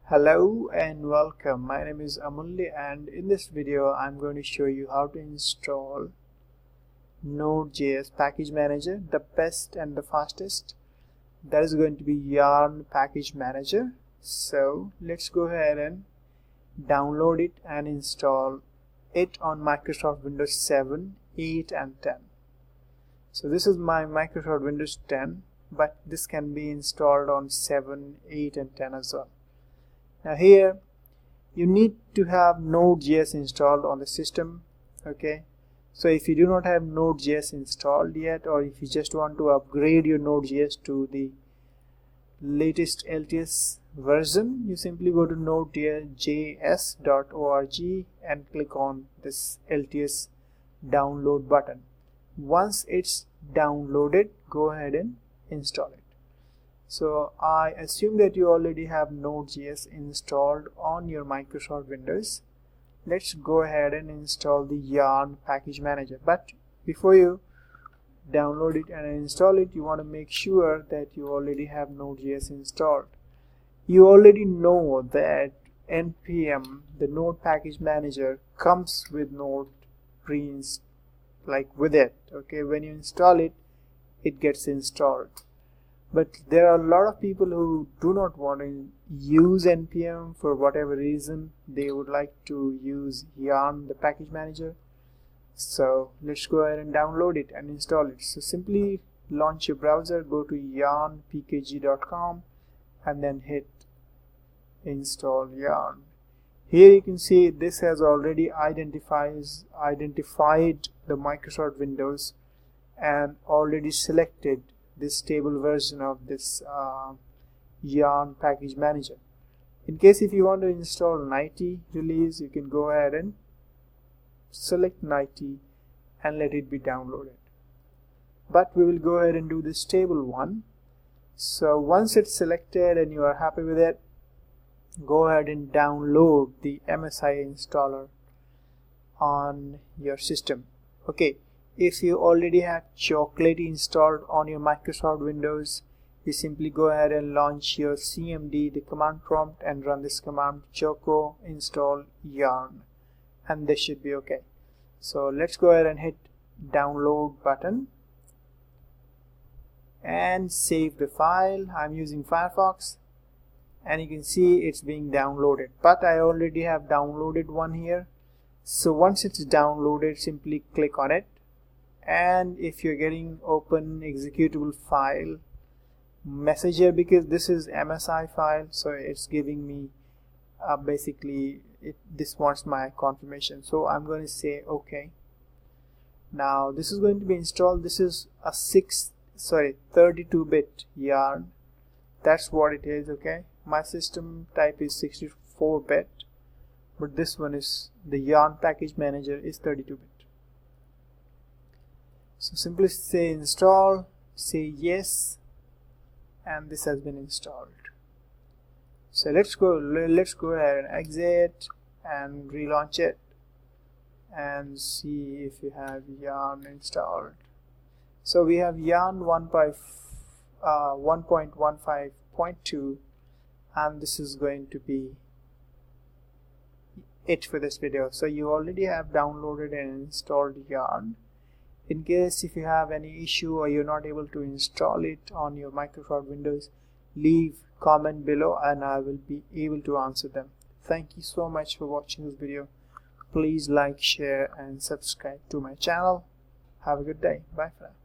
Hello and welcome. My name is Amulya, and in this video I'm going to show you how to install Node.js package manager, the best and the fastest. That is going to be Yarn package manager. So let's go ahead and download it and install it on Microsoft Windows 7, 8 and 10. So this is my Microsoft Windows 10, but this can be installed on 7, 8 and 10 as well. Now here you need to have Node.js installed on the system. Okay, so if you do not have Node.js installed yet, or if you just want to upgrade your Node.js to the latest LTS version, you simply go to nodejs.org and click on this LTS download button. Once it's downloaded, go ahead and install it. So I assume that you already have Node.js installed on your Microsoft Windows. Let's go ahead and install the Yarn package manager. But before you download it and install it, you want to make sure that you already have Node.js installed. You already know that npm, the Node package manager, comes with Node with it. Okay, when you install it, it gets installed. But there are a lot of people who do not want to use npm for whatever reason. They would like to use Yarn, the package manager. So let's go ahead and download it and install it. So simply launch your browser, go to yarnpkg.com and then hit install Yarn. Here you can see this has already identified the Microsoft Windows and already selected this stable version of this Yarn package manager. In case if you want to install 90 release, you can go ahead and select 90 and let it be downloaded. But we will go ahead and do the stable one. So once it's selected and you are happy with it, go ahead and download the MSI installer on your system. Okay, if you already have Chocolate installed on your Microsoft Windows, you simply go ahead and launch your cmd, the command prompt, and run this command choco install yarn, and this should be okay. So let's go ahead and hit download button and save the file. I'm using Firefox and you can see it's being downloaded, but I already have downloaded one here. So once it's downloaded, simply click on it, and if you're getting open executable file message here, because this is MSI file, so it's giving me this wants my confirmation, so I'm going to say okay. Now this is going to be installed. This is a 32-bit Yarn. That's what it is. Okay, my system type is 64-bit, but this one is the Yarn package manager is 32-bit. So simply say install, say yes, and this has been installed. So let's go ahead and exit and relaunch it and see if you have Yarn installed. So we have Yarn 1.15.2, and this is going to be it for this video. So you already have downloaded and installed Yarn. In case if you have any issue or you're not able to install it on your Microsoft Windows, leave comment below and I will be able to answer them. Thank you so much for watching this video. Please like, share and subscribe to my channel. Have a good day. Bye for now.